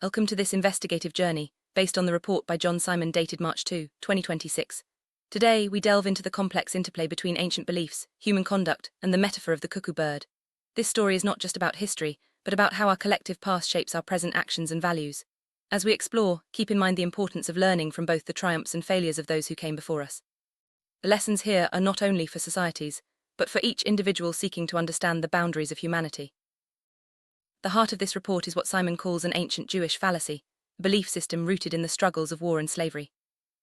Welcome to this investigative journey, based on the report by John Simon dated March 2, 2026. Today, we delve into the complex interplay between ancient beliefs, human conduct, and the metaphor of the cuckoo bird. This story is not just about history, but about how our collective past shapes our present actions and values. As we explore, keep in mind the importance of learning from both the triumphs and failures of those who came before us. The lessons here are not only for societies, but for each individual seeking to understand the boundaries of humanity. The heart of this report is what Simon calls an ancient Jewish fallacy, a belief system rooted in the struggles of war and slavery.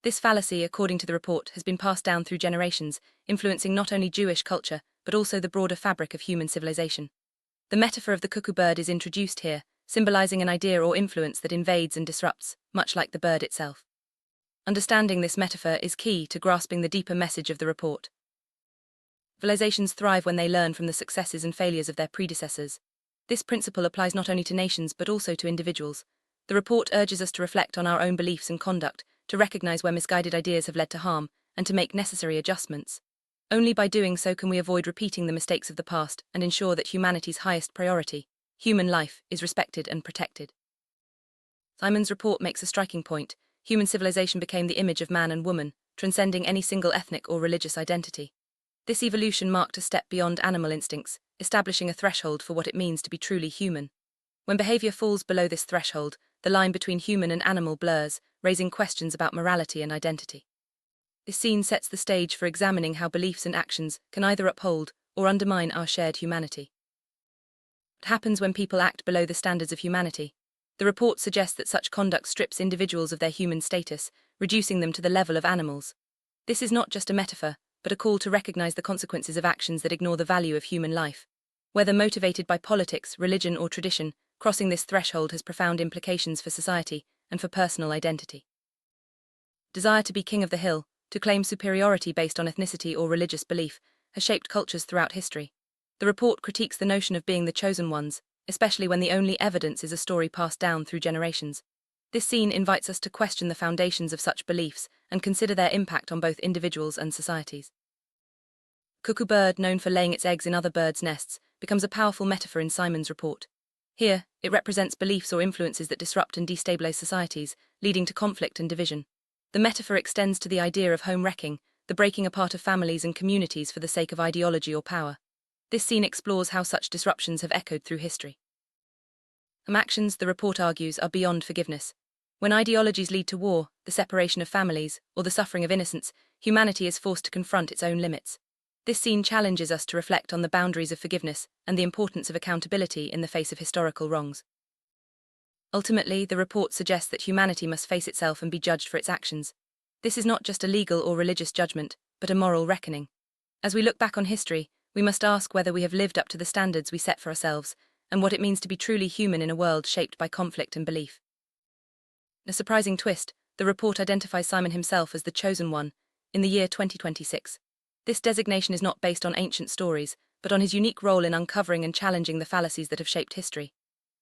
This fallacy, according to the report, has been passed down through generations, influencing not only Jewish culture, but also the broader fabric of human civilization. The metaphor of the cuckoo bird is introduced here, symbolizing an idea or influence that invades and disrupts, much like the bird itself. Understanding this metaphor is key to grasping the deeper message of the report. Civilizations thrive when they learn from the successes and failures of their predecessors. This principle applies not only to nations but also to individuals. The report urges us to reflect on our own beliefs and conduct, to recognize where misguided ideas have led to harm, and to make necessary adjustments. Only by doing so can we avoid repeating the mistakes of the past and ensure that humanity's highest priority, human life, is respected and protected. Simon's report makes a striking point. Human civilization became the image of man and woman, transcending any single ethnic or religious identity. This evolution marked a step beyond animal instincts, establishing a threshold for what it means to be truly human. When behavior falls below this threshold, the line between human and animal blurs, raising questions about morality and identity. This scene sets the stage for examining how beliefs and actions can either uphold or undermine our shared humanity. What happens when people act below the standards of humanity? The report suggests that such conduct strips individuals of their human status, reducing them to the level of animals. This is not just a metaphor, but a call to recognize the consequences of actions that ignore the value of human life. Whether motivated by politics, religion, or tradition, crossing this threshold has profound implications for society and for personal identity. Desire to be king of the hill, to claim superiority based on ethnicity or religious belief, has shaped cultures throughout history. The report critiques the notion of being the chosen ones, especially when the only evidence is a story passed down through generations. This scene invites us to question the foundations of such beliefs and consider their impact on both individuals and societies. Cuckoo bird, known for laying its eggs in other birds' nests, becomes a powerful metaphor in Simon's report. Here, it represents beliefs or influences that disrupt and destabilize societies, leading to conflict and division. The metaphor extends to the idea of home wrecking, the breaking apart of families and communities for the sake of ideology or power. This scene explores how such disruptions have echoed through history. Some actions, the report argues, are beyond forgiveness. When ideologies lead to war, the separation of families, or the suffering of innocents, humanity is forced to confront its own limits. This scene challenges us to reflect on the boundaries of forgiveness and the importance of accountability in the face of historical wrongs. Ultimately, the report suggests that humanity must face itself and be judged for its actions. This is not just a legal or religious judgment, but a moral reckoning. As we look back on history, we must ask whether we have lived up to the standards we set for ourselves, and what it means to be truly human in a world shaped by conflict and belief. In a surprising twist, the report identifies Simon himself as the chosen one in the year 2026. This designation is not based on ancient stories, but on his unique role in uncovering and challenging the fallacies that have shaped history.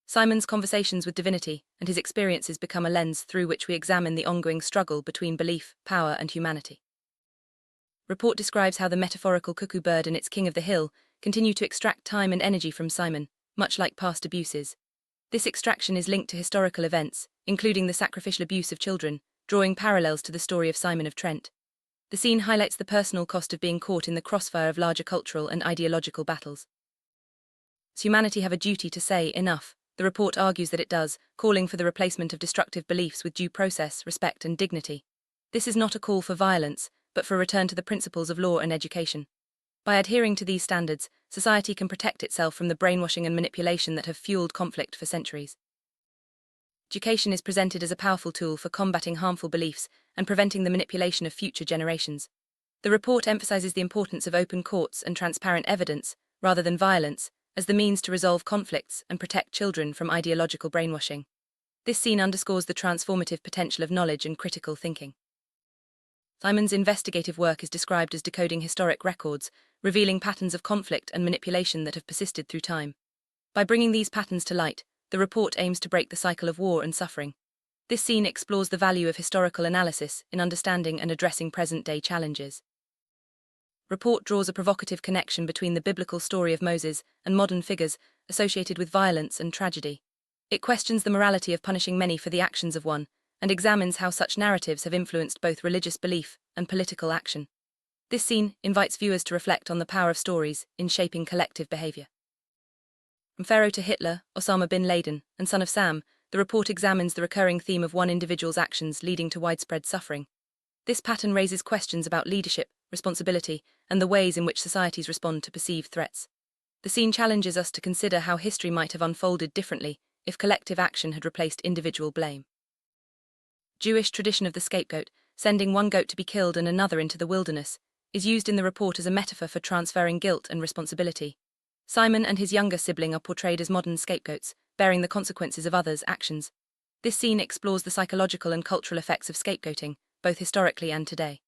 Simon's conversations with divinity and his experiences become a lens through which we examine the ongoing struggle between belief, power, and humanity. Report describes how the metaphorical cuckoo bird and its king of the hill continue to extract time and energy from Simon, much like past abuses. This extraction is linked to historical events, including the sacrificial abuse of children, drawing parallels to the story of Simon of Trent. The scene highlights the personal cost of being caught in the crossfire of larger cultural and ideological battles. Does humanity have a duty to say enough? The report argues that it does, calling for the replacement of destructive beliefs with due process, respect, and dignity. This is not a call for violence, but for a return to the principles of law and education. By adhering to these standards, society can protect itself from the brainwashing and manipulation that have fueled conflict for centuries. Education is presented as a powerful tool for combating harmful beliefs and preventing the manipulation of future generations. The report emphasizes the importance of open courts and transparent evidence, rather than violence, as the means to resolve conflicts and protect children from ideological brainwashing. This scene underscores the transformative potential of knowledge and critical thinking. Simon's investigative work is described as decoding historic records, revealing patterns of conflict and manipulation that have persisted through time. By bringing these patterns to light, the report aims to break the cycle of war and suffering. This scene explores the value of historical analysis in understanding and addressing present-day challenges. Report draws a provocative connection between the biblical story of Moses and modern figures associated with violence and tragedy. It questions the morality of punishing many for the actions of one, and examines how such narratives have influenced both religious belief and political action. This scene invites viewers to reflect on the power of stories in shaping collective behavior. From Pharaoh to Hitler, Osama bin Laden, and Son of Sam, the report examines the recurring theme of one individual's actions leading to widespread suffering. This pattern raises questions about leadership, responsibility, and the ways in which societies respond to perceived threats. The scene challenges us to consider how history might have unfolded differently if collective action had replaced individual blame. Jewish tradition of the scapegoat, sending one goat to be killed and another into the wilderness, is used in the report as a metaphor for transferring guilt and responsibility. Simon and his younger sibling are portrayed as modern scapegoats, bearing the consequences of others' actions. This scene explores the psychological and cultural effects of scapegoating, both historically and today.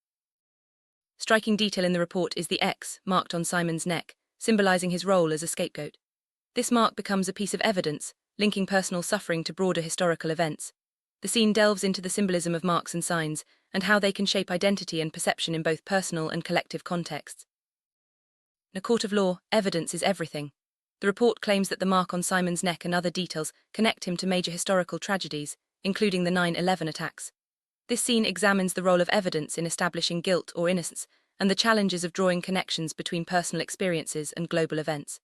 Striking detail in the report is the X marked on Simon's neck, symbolizing his role as a scapegoat. This mark becomes a piece of evidence, linking personal suffering to broader historical events. The scene delves into the symbolism of marks and signs, and how they can shape identity and perception in both personal and collective contexts. In a court of law, evidence is everything. The report claims that the mark on Simon's neck and other details connect him to major historical tragedies, including the 9/11 attacks. This scene examines the role of evidence in establishing guilt or innocence, and the challenges of drawing connections between personal experiences and global events.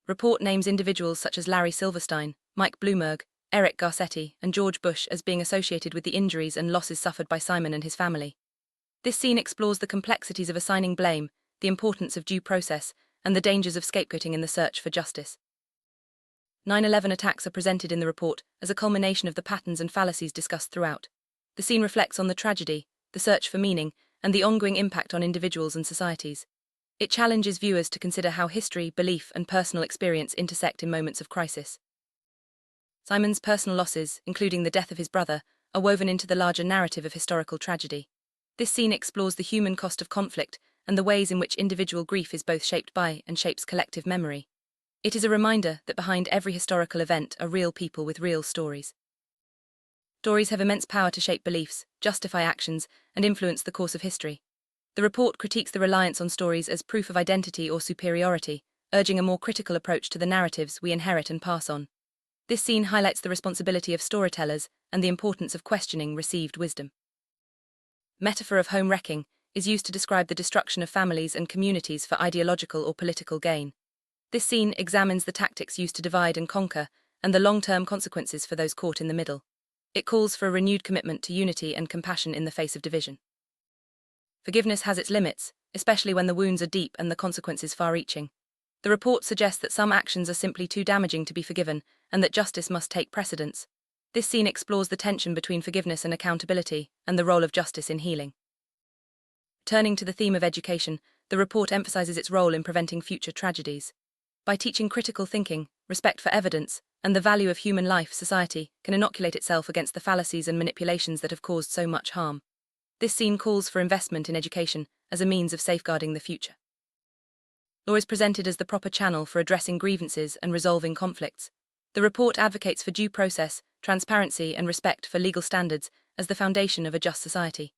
Report names individuals such as Larry Silverstein, Mike Bloomberg, Eric Garcetti, and George Bush as being associated with the injuries and losses suffered by Simon and his family. This scene explores the complexities of assigning blame, the importance of due process, and the dangers of scapegoating in the search for justice. 9/11 attacks are presented in the report as a culmination of the patterns and fallacies discussed throughout. The scene reflects on the tragedy, the search for meaning, and the ongoing impact on individuals and societies. It challenges viewers to consider how history, belief, and personal experience intersect in moments of crisis. Simon's personal losses, including the death of his brother, are woven into the larger narrative of historical tragedy. This scene explores the human cost of conflict and the ways in which individual grief is both shaped by and shapes collective memory. It is a reminder that behind every historical event are real people with real stories. Stories have immense power to shape beliefs, justify actions, and influence the course of history. The report critiques the reliance on stories as proof of identity or superiority, urging a more critical approach to the narratives we inherit and pass on. This scene highlights the responsibility of storytellers and the importance of questioning received wisdom. Metaphor of home wrecking is used to describe the destruction of families and communities for ideological or political gain. This scene examines the tactics used to divide and conquer and the long-term consequences for those caught in the middle. It calls for a renewed commitment to unity and compassion in the face of division. Forgiveness has its limits, especially when the wounds are deep and the consequences far-reaching. The report suggests that some actions are simply too damaging to be forgiven and that justice must take precedence. This scene explores the tension between forgiveness and accountability and the role of justice in healing. Turning to the theme of education, the report emphasizes its role in preventing future tragedies. By teaching critical thinking, respect for evidence, and the value of human life, society can inoculate itself against the fallacies and manipulations that have caused so much harm. This scene calls for investment in education as a means of safeguarding the future. Law is presented as the proper channel for addressing grievances and resolving conflicts. The report advocates for due process, transparency, and respect for legal standards as the foundation of a just society.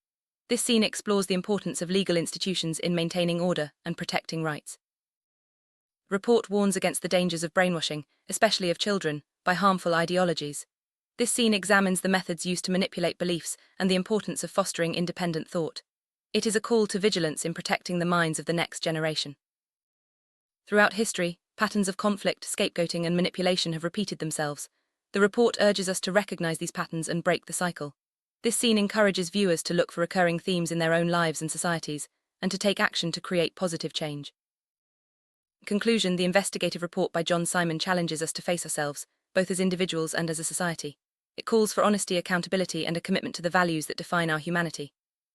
This scene explores the importance of legal institutions in maintaining order and protecting rights. The report warns against the dangers of brainwashing, especially of children, by harmful ideologies. This scene examines the methods used to manipulate beliefs and the importance of fostering independent thought. It is a call to vigilance in protecting the minds of the next generation. Throughout history, patterns of conflict, scapegoating, and manipulation have repeated themselves. The report urges us to recognize these patterns and break the cycle. This scene encourages viewers to look for recurring themes in their own lives and societies, and to take action to create positive change. In conclusion, the investigative report by John Simon challenges us to face ourselves, both as individuals and as a society. It calls for honesty, accountability, and a commitment to the values that define our humanity.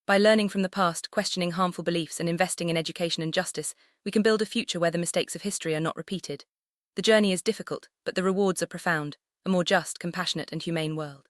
By learning from the past, questioning harmful beliefs, and investing in education and justice, we can build a future where the mistakes of history are not repeated. The journey is difficult, but the rewards are profound: a more just, compassionate, and humane world.